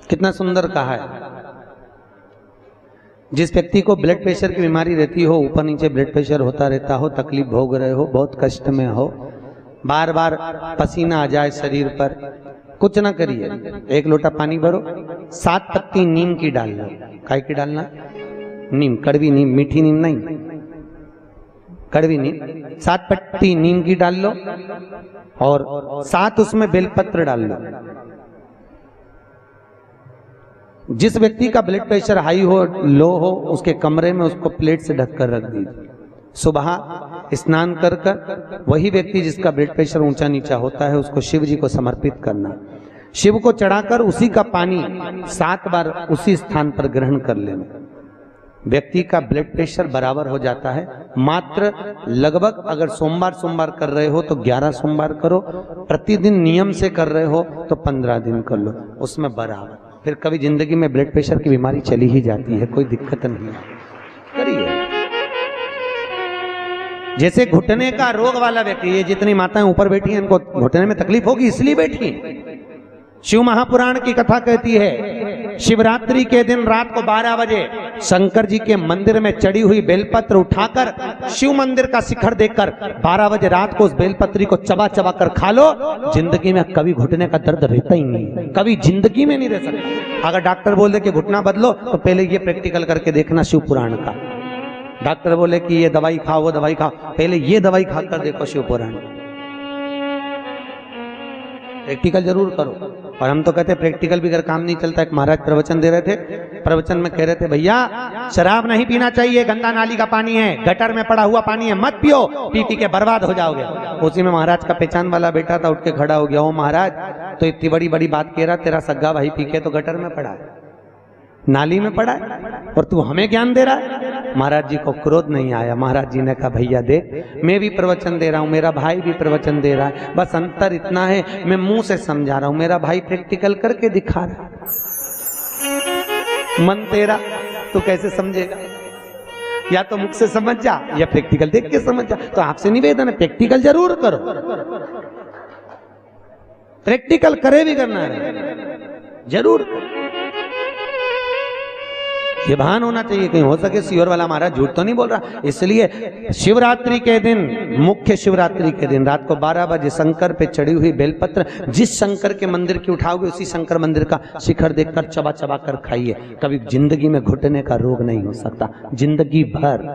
कितना सुंदर कहा है। जिस व्यक्ति को ब्लड प्रेशर की बीमारी रहती हो, ऊपर नीचे ब्लड प्रेशर होता रहता हो, तकलीफ भोग रहे हो, बहुत कष्ट में हो, बार बार पसीना आ जाए शरीर पर, कुछ ना करिए, एक लोटा पानी भरो, 7 पत्ती नीम की डाल लो। काय की डालना? नीम, कड़वी नीम, मीठी नीम नहीं, कड़वी नीम। 7 पत्ती नीम की डाल लो और 7 उसमें बेलपत्र डाल लो। जिस व्यक्ति का ब्लड प्रेशर हाई हो, लो हो, उसके कमरे में उसको प्लेट से ढककर रख दीजिए। सुबह स्नान कर कर वही व्यक्ति जिसका ब्लड प्रेशर ऊंचा नीचा होता है, उसको शिव जी को समर्पित करना। शिव को चढ़ाकर उसी का पानी 7 बार उसी स्थान पर ग्रहण कर लेना। व्यक्ति का ब्लड प्रेशर बराबर हो जाता है। मात्र लगभग अगर सोमवार कर रहे हो तो 11 सोमवार करो, प्रतिदिन नियम से कर रहे हो तो 15 दिन कर लो, उसमें बराबर। फिर कभी जिंदगी में ब्लड प्रेशर की बीमारी चली ही जाती है, कोई दिक्कत नहीं है, करिए। जैसे घुटने का रोग वाला व्यक्ति, ये जितनी माताएं ऊपर बैठी हैं इनको घुटने में तकलीफ होगी इसलिए बैठी। शिव महापुराण की कथा कहती है, शिवरात्रि के दिन रात को 12 बजे शंकर जी के मंदिर में चढ़ी हुई बेलपत्र उठाकर शिव मंदिर का शिखर देखकर 12 बजे रात को उस बेलपत्री को चबा चबा कर खा लो, जिंदगी में कभी घुटने का दर्द रहता ही नहीं, कभी जिंदगी में नहीं रह सकता। अगर डॉक्टर बोल दे कि घुटना बदलो तो पहले ये प्रैक्टिकल करके देखना शिव पुराण का। डॉक्टर बोले कि ये दवाई खाओ, वो दवाई खाओ, पहले ये दवाई खाकर देखो शिव पुराण। प्रैक्टिकल जरूर करो। और हम तो कहते हैं प्रैक्टिकल भी अगर काम नहीं चलता। एक महाराज प्रवचन दे रहे थे, प्रवचन में कह रहे थे, भैया शराब नहीं पीना चाहिए, गंदा नाली का पानी है, गटर में पड़ा हुआ पानी है, मत पियो, पी पी के बर्बाद हो जाओगे। उसी में महाराज का पहचान वाला बेटा था, उठ के खड़ा हो गया, ओ महाराज तो इतनी बड़ी बड़ी बात कह रहा, तेरा सग्गा भाई पी के तो गटर में पड़ा है, नाली में पड़ा है, और तू हमें ज्ञान दे रहा है। महाराज जी को क्रोध नहीं आया। महाराज जी ने कहा, भैया देख, मैं भी प्रवचन दे रहा हूँ, मेरा भाई भी प्रवचन दे रहा है, बस अंतर इतना है मैं मुंह से समझा रहा हूँ, मेरा भाई प्रैक्टिकल करके दिखा रहा है। मन तेरा, तू कैसे समझेगा? या तो मुख से समझ जा या प्रैक्टिकल देख के समझ जा। तो आपसे निवेदन है, प्रैक्टिकल जरूर करो, प्रैक्टिकल करे भी करना है जरूर। ये भान होना चाहिए, कहीं हो सके सीहोर वाला महाराज झूठ तो नहीं बोल रहा। इसलिए शिवरात्रि के दिन, मुख्य शिवरात्रि के दिन रात को 12 बजे शंकर पे चढ़ी हुई बेलपत्र जिस शंकर के मंदिर की उठाओगे उसी शंकर मंदिर का शिखर देखकर चबा चबा कर खाइए। कभी जिंदगी में घुटने का रोग नहीं हो सकता, जिंदगी भर।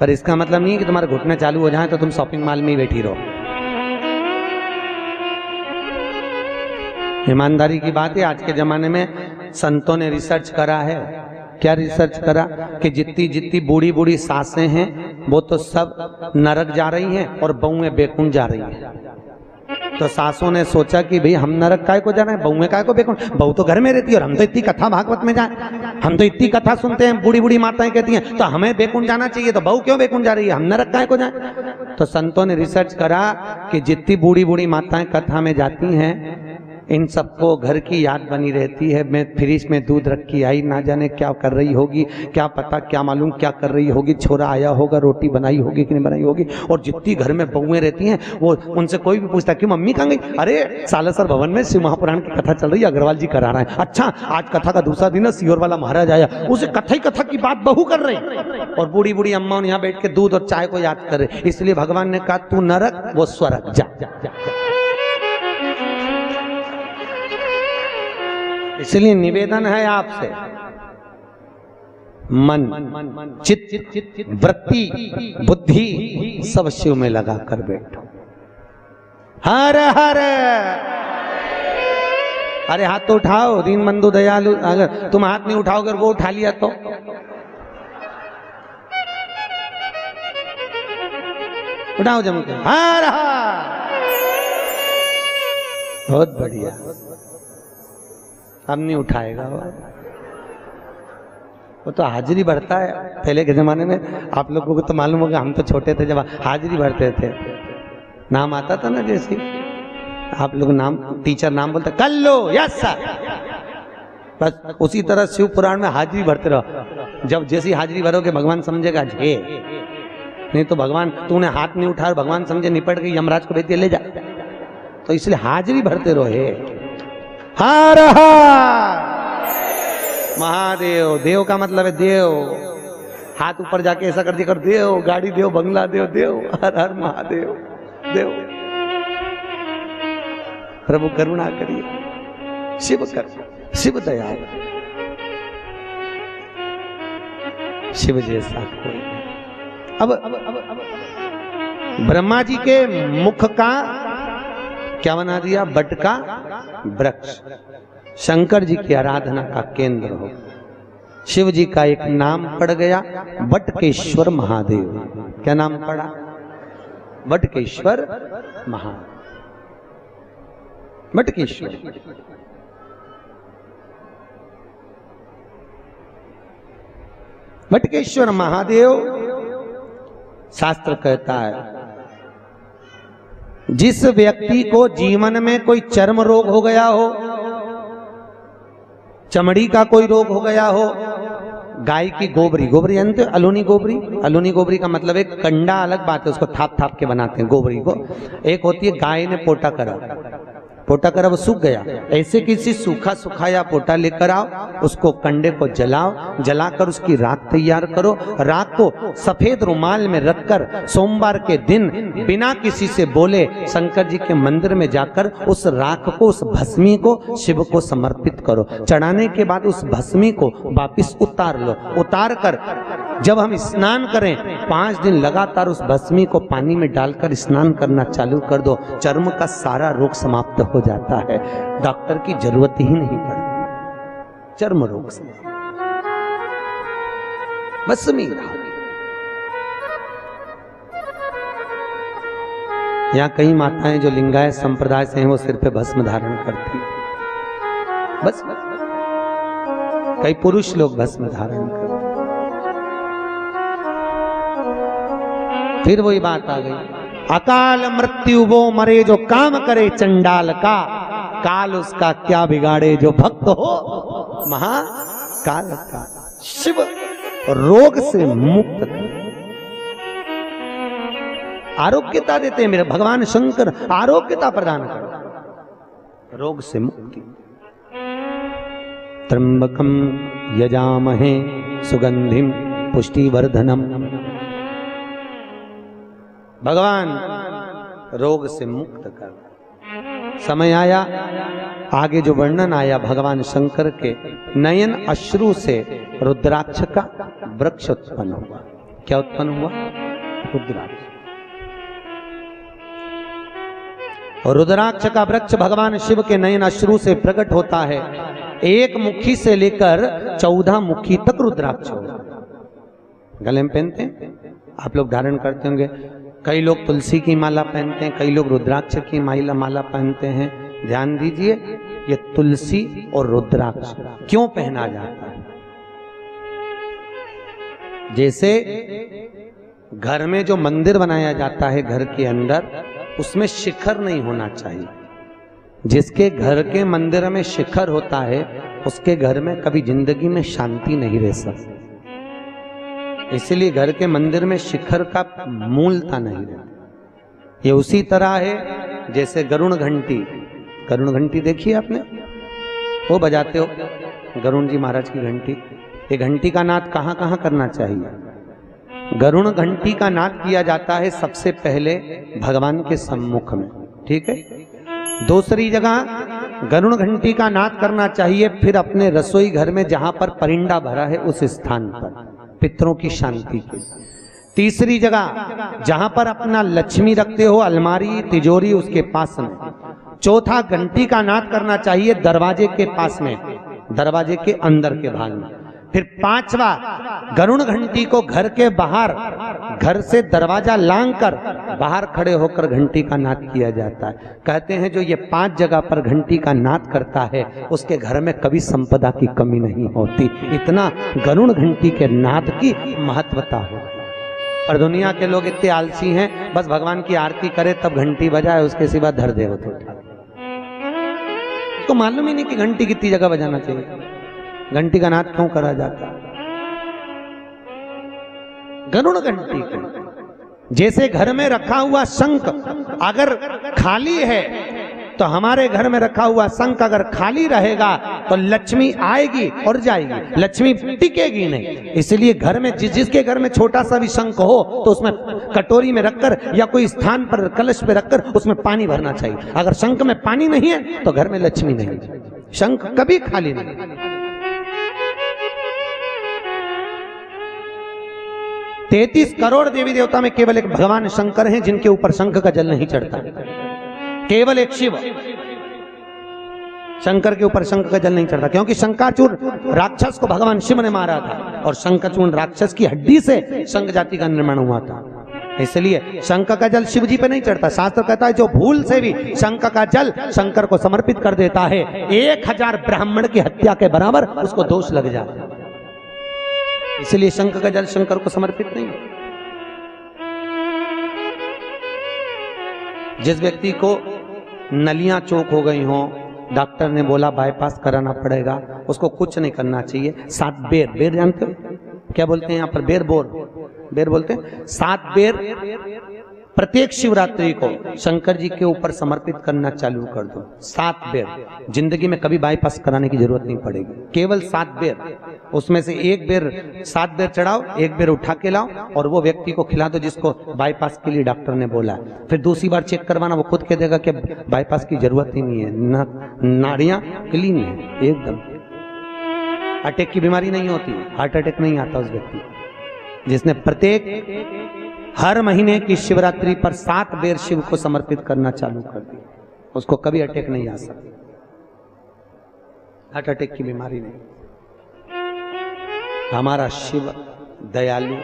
पर इसका मतलब नहीं है कि तुम्हारे घुटने चालू हो जाए तो तुम शॉपिंग मॉल में ही बैठी रहो। ईमानदारी की बात है, आज के जमाने में संतों ने रिसर्च करा है। क्या रिसर्च करा? कि जितनी जितनी बूढ़ी बूढ़ी सासें हैं वो तो सब नरक जा रही हैं और बहुएं बेकुंठ जा रही हैं। तो सासों ने सोचा कि भाई हम नरक काय को जा रहे हैं, बहुएं काय को बेकुंठ? बहू तो घर में रहती है और हम तो इतनी कथा भागवत में जाए, हम तो इतनी कथा सुनते हैं, बूढ़ी बूढ़ी माताएं कहती हैं तो हमें बेकुंठ जाना चाहिए, तो बहू क्यों बेकुंठ जा रही है, हम नरक काय को जाए? तो संतों ने रिसर्च करा कि जितनी बूढ़ी बूढ़ी माताएं कथा में जाती हैं इन सबको घर की याद बनी रहती है। मैं फ्रिज में दूध रखी आई, ना जाने क्या कर रही होगी, क्या पता क्या मालूम क्या कर रही होगी, छोरा आया होगा, रोटी बनाई होगी कि नहीं बनाई होगी। और जितनी घर में बहुएं रहती हैं वो, उनसे कोई भी पूछता कि मम्मी कहाँ गई? अरे सालासर भवन में शिव महापुराण की कथा चल रही है, अग्रवाल जी करा रहे हैं। अच्छा, आज कथा का दूसरा दिन है, सीहोर वाला महाराज आया, उसे कथा ही कथा की बात बहू कर रही, और बूढ़ी बूढ़ी अम्मा यहाँ बैठ के दूध और चाय को याद कर रहे। इसलिए भगवान ने कहा तू नरक वो स्वर्ग जा। इसलिए निवेदन है आपसे, मन, चित्त, वृत्ति, बुद्धि सब शिव में लगा कर बैठो। हर हर, अरे हाथ तो उठाओ, दीन बंधु दयालु। अगर तुम हाथ नहीं उठाओगे वो उठा लिया तो उठाओ जम के, हर हर। बहुत बढ़िया। अब नहीं उठाएगा वो तो हाजिरी भरता है। पहले के जमाने में आप लोगों को तो मालूम होगा, हम तो छोटे थे जब हाजिरी भरते थे, नाम आता था ना, जैसे आप लोग नाम, टीचर नाम बोलते कर लो, यस सर, बस उसी तरह शिव पुराण में हाजिरी भरते रहो। जब जैसी हाजिरी भरोगे भगवान समझेगा झे, नहीं तो भगवान, तूने हाथ नहीं उठाया, भगवान समझे निपट गई, यमराज को भेज दिया ले जा। तो इसलिए हाजिरी भरते रहो, हर हर महादेव। देव का मतलब है देव। हाथ ऊपर जाके ऐसा कर दिया कर, देव, गाड़ी देव, बंगला देव, देव, हर हर महादेव देव। प्रभु करुणा करिए, शिव कर, शिव दयाल, शिव जैसा कोई नहीं। अब ब्रह्मा जी के मुख का क्या बना दिया? बट का वृक्ष। शंकर जी की आराधना का केंद्र हो। शिव जी का एक नाम पड़ गया, बटकेश्वर महादेव। क्या नाम पड़ा? बटकेश्वर महादेव। बटकेश्वर। बटकेश्वर महादेव, शास्त्र कहता है जिस व्यक्ति को जीवन में कोई चर्म रोग हो गया हो, चमड़ी का कोई रोग हो गया हो, गाय की गोबरी, गोबरी जानते हो? अलूनी गोबरी। अलूनी गोबरी का मतलब एक कंडा अलग बात है, उसको थाप थाप के बनाते हैं गोबरी को। एक होती है गाय ने पोटा करा, पोटा करा वो सूख गया, ऐसे किसी सूखा सुखाया पोटा लेकर आओ, उसको कंडे को जलाओ, जलाकर उसकी राख तैयार करो। राख को सफेद रुमाल में रखकर सोमवार के दिन बिना किसी से बोले शंकर जी के मंदिर में जाकर उस राख को, उस भस्मी को शिव को समर्पित करो। चढ़ाने के बाद उस भस्मी को वापिस उतार लो। उतार कर जब हम स्नान करें 5 दिन लगातार उस भस्मी को पानी में डालकर स्नान करना चालू कर दो, चर्म का सारा रोग समाप्त हो जाता है। डॉक्टर की जरूरत ही नहीं पड़ती चर्म रोग से। भस्मी यहाँ कई माताएं जो लिंगायत संप्रदाय से हैं वो सिर पे भस्म धारण करती है। बस कई पुरुष लोग भस्म धारण करते। फिर वही बात आ गई, अकाल मृत्यु वो मरे जो काम करे चंडाल का, काल उसका क्या बिगाड़े जो भक्त हो महाकाल का। शिव रोग से मुक्त कर, आरोग्यता देते हैं। मेरे भगवान शंकर आरोग्यता प्रदान कर, रोग से मुक्ति। त्र्यंबकम यजामहे सुगंधिम पुष्टिवर्धनम। भगवान रोग से मुक्त कर। समय आया, आगे जो वर्णन आया भगवान शंकर के नयन अश्रु से रुद्राक्ष का वृक्ष उत्पन्न हुआ। क्या उत्पन्न हुआ? रुद्राक्ष। और रुद्राक्ष का वृक्ष भगवान शिव के नयन अश्रु से प्रकट होता है। एक मुखी से लेकर 14 मुखी तक रुद्राक्ष होगा। गले में पहनते हैं, आप लोग धारण करते होंगे। कई लोग तुलसी की माला पहनते हैं, कई लोग रुद्राक्ष की माला पहनते हैं। ध्यान दीजिए, ये तुलसी और रुद्राक्ष क्यों पहना जाता है? जैसे घर में जो मंदिर बनाया जाता है घर के अंदर, उसमें शिखर नहीं होना चाहिए। जिसके घर के मंदिर में शिखर होता है उसके घर में कभी जिंदगी में शांति नहीं रह सकती। इसलिए घर के मंदिर में शिखर का मूलता नहीं रहती। ये उसी तरह है जैसे गरुण घंटी। गरुण घंटी देखिए आपने, वो बजाते हो गरुण जी महाराज की घंटी। ये घंटी का नाद कहाँ कहाँ करना चाहिए? गरुण घंटी का नाद किया जाता है सबसे पहले भगवान के सम्मुख में, ठीक है। दूसरी जगह गरुण घंटी का नाद करना चाहिए फिर अपने रसोई घर में जहां पर परिंदा भरा है उस स्थान पर, पितरों की शांति के। तीसरी जगह जहां पर अपना लक्ष्मी रखते हो, अलमारी तिजोरी, उसके पास में। चौथा घंटी का नाद करना चाहिए दरवाजे के पास में, दरवाजे के अंदर के भाग में। फिर पांचवा, गरुण घंटी को घर के बाहर, घर से दरवाजा लांग कर बाहर खड़े होकर घंटी का नाद किया जाता है। कहते हैं जो ये 5 जगह पर घंटी का नाद करता है उसके घर में कभी संपदा की कमी नहीं होती। इतना गरुण घंटी के नाद की महत्वता है। और दुनिया के लोग इतने आलसी हैं, बस भगवान की आरती करे तब घंटी बजाए, उसके सिवा धर दे होते। उसको मालूम ही नहीं कि घंटी कितनी जगह बजाना चाहिए, घंटी का नाद क्यों करा जाता है। गरुड़ घंटी को जैसे घर में रखा हुआ शंख अगर खाली है तो हमारे घर में रखा हुआ शंख अगर खाली रहेगा तो लक्ष्मी आएगी और जाएगी, लक्ष्मी टिकेगी नहीं। इसलिए घर में जिसके घर में छोटा सा भी शंख हो तो उसमें कटोरी में रखकर या कोई स्थान पर कलश पे रखकर उसमें पानी भरना चाहिए। अगर शंख में पानी नहीं है तो घर में लक्ष्मी नहीं, शंख कभी खाली नहीं। 33 करोड़ देवी देवता में केवल एक भगवान शंकर हैं जिनके ऊपर शंख का जल नहीं चढ़ता, केवल एक शिव शंकर के ऊपर शंख का जल नहीं चढ़ता, क्योंकि शंकाचूर राक्षस को भगवान शिव ने मारा था और शंकाचूर राक्षस की हड्डी से शंख जाति का निर्माण हुआ था, इसलिए शंख का जल शिव जी पे नहीं चढ़ता। शास्त्र कहता है जो भूल से भी शंख का जल शंकर को समर्पित कर देता है 1000 ब्राह्मण की हत्या के बराबर उसको दोष लग जाता है, इसलिए शंख का जल शंकर को समर्पित नहीं। जिस व्यक्ति को नलियां चौक हो गई हों, डॉक्टर ने बोला बाईपास कराना पड़ेगा, उसको कुछ नहीं करना चाहिए। 7 बेर, बेर जानते हो क्या बोलते हैं यहाँ पर? बेर बोलते हैं। 7 बेर प्रत्येक शिवरात्रि को शंकर जी के ऊपर समर्पित करना चालू कर दो। 7 बेर, जिंदगी में कभी बाईपास कराने की जरूरत नहीं पड़ेगी, केवल 7 बेर। उसमें से 1 बेर 7 बेर चढ़ाओ, 1 बेर उठा के लाओ और वो व्यक्ति को खिला दो जिसको बाईपास के लिए डॉक्टर ने बोला। फिर दूसरी बार चेक करवाना, वो खुद कह देगा कि बाईपास की जरूरत ही नहीं है, नाड़ियां क्लीन है एकदम, अटैक की बीमारी नहीं होती, हार्ट अटैक नहीं आता उस व्यक्ति जिसने प्रत्येक हर महीने की शिवरात्रि पर 7 बेर शिव को समर्पित करना चालू कर दिया, उसको कभी अटैक नहीं आ सकती, हार्ट अटैक की बीमारी नहीं। हमारा शिव दयालु